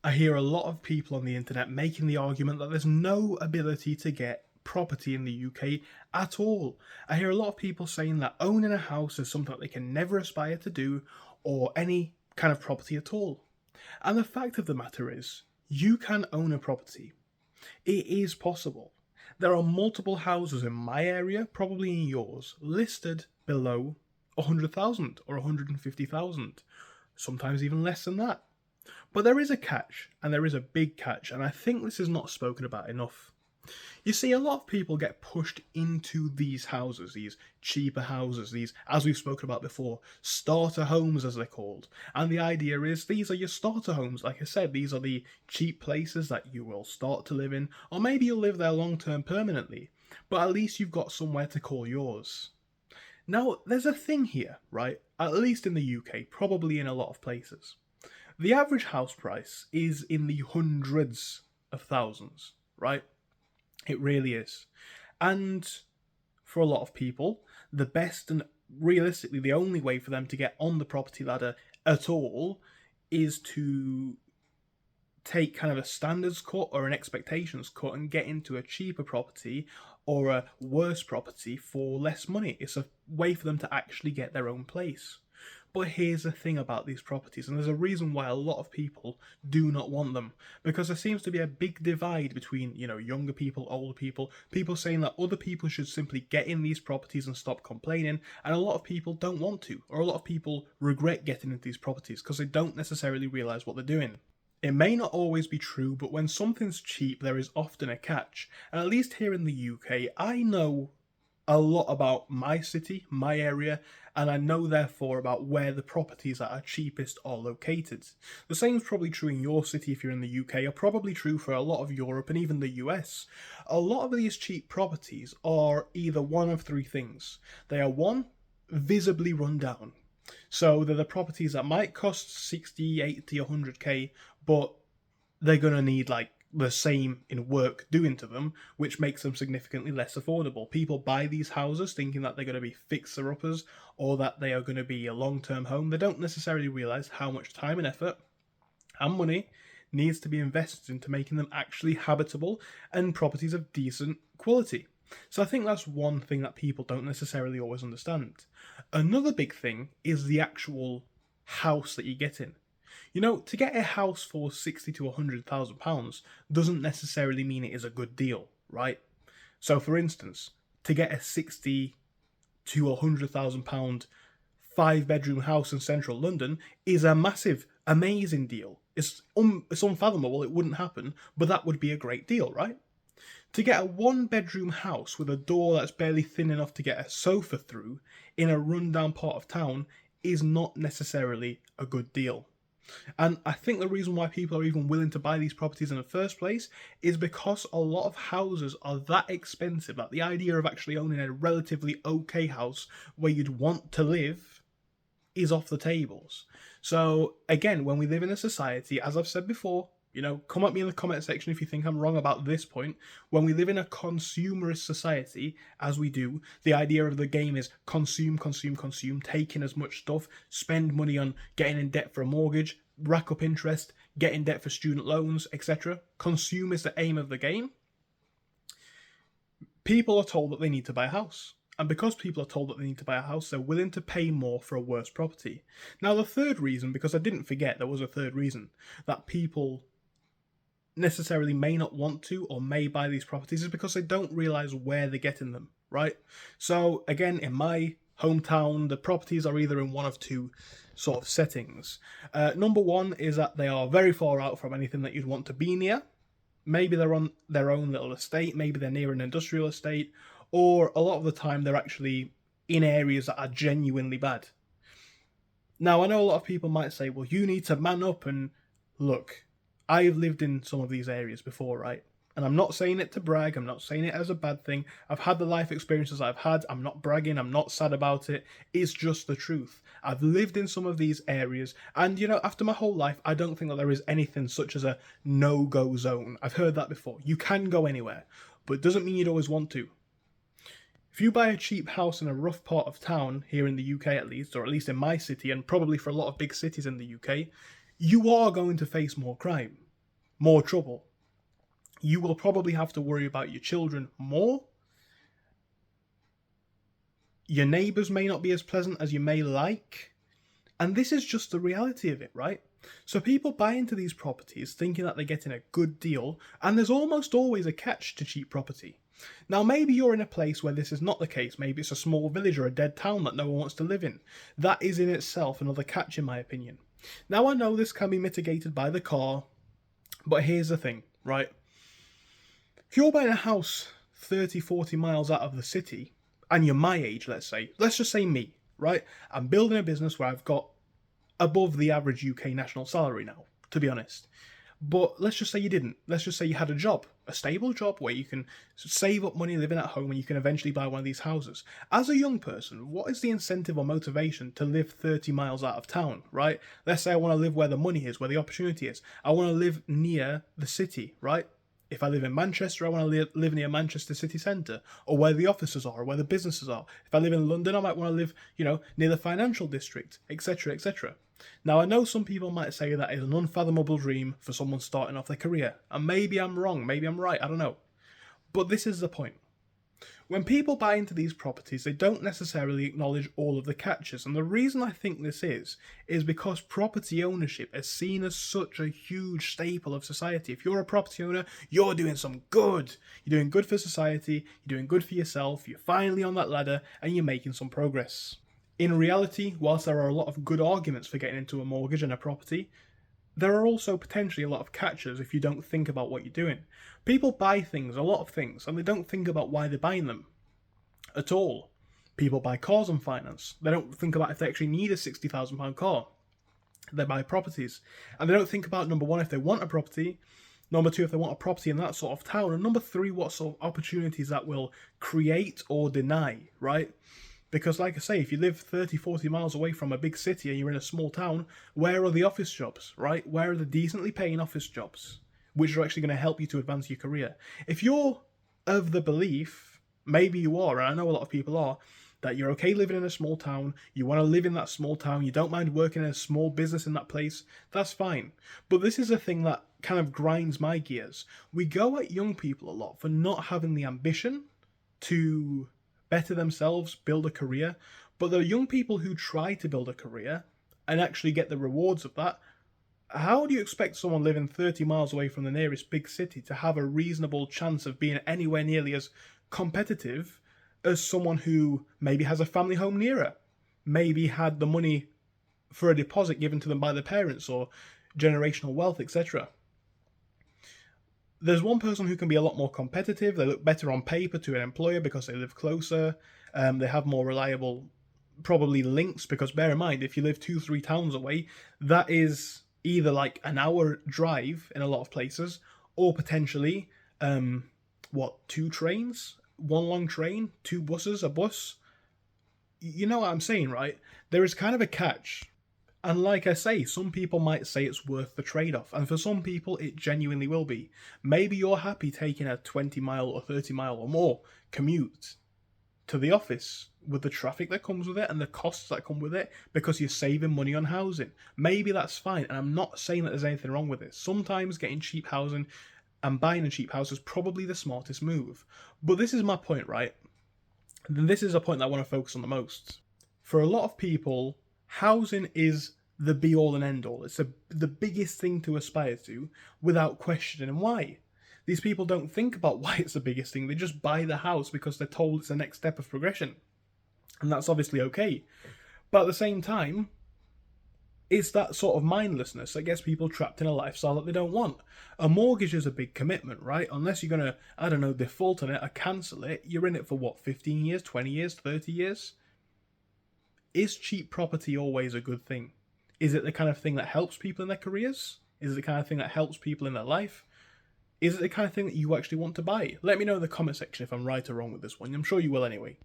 I hear a lot of people on the internet making the argument that there's no ability to get property in the UK at all. I hear a lot of people saying that owning a house is something that they can never aspire to do, or any kind of property at all. And the fact of the matter is, you can own a property. It is possible. There are multiple houses in my area, probably in yours, listed below 100,000 or 150,000, sometimes even less than that. But there is a catch, and there is a big catch, and I think this is not spoken about enough. You see, a lot of people get pushed into these houses, these cheaper houses, these, as we've spoken about before, starter homes as they're called. And the idea is these are your starter homes. Like I said, these are the cheap places that you will start to live in, or maybe you'll live there long term permanently, but at least you've got somewhere to call yours. Now, there's a thing here, right? At least in the UK, probably in a lot of places. The average house price is in the hundreds of thousands, right? It really is. And for a lot of people, the best and realistically the only way for them to get on the property ladder at all is to take kind of a standards cut or an expectations cut and get into a cheaper property or a worse property for less money. It's a way for them to actually get their own place. But here's the thing about these properties, and there's a reason why a lot of people do not want them. Because there seems to be a big divide between, younger people, older people saying that other people should simply get in these properties and stop complaining, and a lot of people don't want to, or a lot of people regret getting into these properties because they don't necessarily realise what they're doing. It may not always be true, but when something's cheap, there is often a catch. And at least here in the UK, I know a lot about my city, my area, and I know therefore about where the properties that are cheapest are located. The same is probably true in your city if you're in the UK, or probably true for a lot of Europe and even the US. A lot of these cheap properties are either one of three things. They are one, visibly run down. So they're the properties that might cost 60, 80, 100k, but they're going to need like the same in work doing to them, which makes them significantly less affordable. People buy these houses thinking that they're going to be fixer-uppers or that they are going to be a long-term home. They don't necessarily realise how much time and effort and money needs to be invested into making them actually habitable and properties of decent quality. So I think that's one thing that people don't necessarily always understand. Another big thing is the actual house that you get in. To get a house for 60 to £100,000 doesn't necessarily mean it is a good deal, right? So, for instance, to get a 60 to £100,000 5-bedroom house in central London is a massive, amazing deal. It's unfathomable, it wouldn't happen, but that would be a great deal, right? To get a 1-bedroom house with a door that's barely thin enough to get a sofa through in a rundown part of town is not necessarily a good deal. And I think the reason why people are even willing to buy these properties in the first place is because a lot of houses are that expensive that the idea of actually owning a relatively okay house where you'd want to live is off the tables. So again, when we live in a society, as I've said before, come at me in the comment section if you think I'm wrong about this point. When we live in a consumerist society, as we do, the idea of the game is consume, consume, consume, take in as much stuff, spend money on getting in debt for a mortgage, rack up interest, get in debt for student loans, etc. Consume is the aim of the game. People are told that they need to buy a house. And because people are told that they need to buy a house, they're willing to pay more for a worse property. Now, the third reason, because I didn't forget there was a third reason, that people necessarily may not want to or may buy these properties is because they don't realise where they're getting them, right? So again, in my hometown, the properties are either in one of two sort of settings. Number one is that they are very far out from anything that you'd want to be near. Maybe they're on their own little estate, maybe they're near an industrial estate, or a lot of the time they're actually in areas that are genuinely bad. Now, I know a lot of people might say, well, you need to man up and look. I've lived in some of these areas before, right? And I'm not saying it to brag, I'm not saying it as a bad thing. I've had the life experiences I've had, I'm not bragging, I'm not sad about it. It's just the truth. I've lived in some of these areas, and after my whole life, I don't think that there is anything such as a no-go zone. I've heard that before. You can go anywhere, but it doesn't mean you'd always want to. If you buy a cheap house in a rough part of town, here in the UK at least, or at least in my city, and probably for a lot of big cities in the UK, you are going to face more crime. more trouble. You will probably have to worry about your children more. Your neighbours may not be as pleasant as you may like. And this is just the reality of it, right? So people buy into these properties thinking that they're getting a good deal, and there's almost always a catch to cheap property. Now, maybe you're in a place where this is not the case. Maybe it's a small village or a dead town that no one wants to live in. That is in itself another catch, in my opinion. Now, I know this can be mitigated by the car, but here's the thing, right? If you're buying a house 30, 40 miles out of the city, and you're my age, let's just say me, right? I'm building a business where I've got above the average UK national salary now, to be honest. But let's just say you didn't. Let's just say you had a job, a stable job where you can save up money living at home and you can eventually buy one of these houses. As a young person, what is the incentive or motivation to live 30 miles out of town, right? Let's say I want to live where the money is, where the opportunity is. I want to live near the city, right? If I live in Manchester, I want to live near Manchester city centre, or where the offices are, or where the businesses are. If I live in London, I might want to live, near the financial district, etc., etc. Now, I know some people might say that is an unfathomable dream for someone starting off their career, and maybe I'm wrong, maybe I'm right, I don't know. But this is the point. When people buy into these properties, they don't necessarily acknowledge all of the catches, and the reason I think this is because property ownership is seen as such a huge staple of society. If you're a property owner, you're doing some good. You're doing good for society, you're doing good for yourself, you're finally on that ladder, and you're making some progress. In reality, whilst there are a lot of good arguments for getting into a mortgage and a property, there are also potentially a lot of catches if you don't think about what you're doing. People buy things, a lot of things, and they don't think about why they're buying them at all. People buy cars on finance. They don't think about if they actually need a £60,000 car. They buy properties. And they don't think about, number one, if they want a property, number two, if they want a property in that sort of town, and number three, what sort of opportunities that will create or deny, right? Because like I say, if you live 30, 40 miles away from a big city and you're in a small town, where are the office jobs, right? Where are the decently paying office jobs, which are actually going to help you to advance your career? If you're of the belief, maybe you are, and I know a lot of people are, that you're okay living in a small town, you want to live in that small town, you don't mind working in a small business in that place, that's fine. But this is a thing that kind of grinds my gears. We go at young people a lot for not having the ambition to better themselves, build a career, but the young people who try to build a career and actually get the rewards of that, how do you expect someone living 30 miles away from the nearest big city to have a reasonable chance of being anywhere nearly as competitive as someone who maybe has a family home nearer, maybe had the money for a deposit given to them by their parents or generational wealth, etc.? There's one person who can be a lot more competitive. They look better on paper to an employer because they live closer. They have more reliable, probably, links, because bear in mind, if you live 2-3 towns away, that is either like an hour drive in a lot of places, or potentially, 2 trains? 1 long train? 2 buses? A bus? You know what I'm saying, right? There is kind of a catch. And like I say, some people might say it's worth the trade-off, and for some people it genuinely will be. Maybe you're happy taking a 20-mile or 30-mile or more commute to the office with the traffic that comes with it and the costs that come with it because you're saving money on housing. Maybe that's fine, and I'm not saying that there's anything wrong with it. Sometimes getting cheap housing and buying a cheap house is probably the smartest move. But this is my point, right? And this is a point that I want to focus on the most. For a lot of people, housing is the be-all and end-all. It's the biggest thing to aspire to without questioning why. These people don't think about why it's the biggest thing. They just buy the house because they're told it's the next step of progression. And that's obviously okay. But at the same time, it's that sort of mindlessness that gets people trapped in a lifestyle that they don't want. A mortgage is a big commitment, right? Unless you're going to, default on it or cancel it, you're in it for 15 years, 20 years, 30 years? Is cheap property always a good thing? Is it the kind of thing that helps people in their careers? Is it the kind of thing that helps people in their life? Is it the kind of thing that you actually want to buy? Let me know in the comment section if I'm right or wrong with this one. I'm sure you will anyway.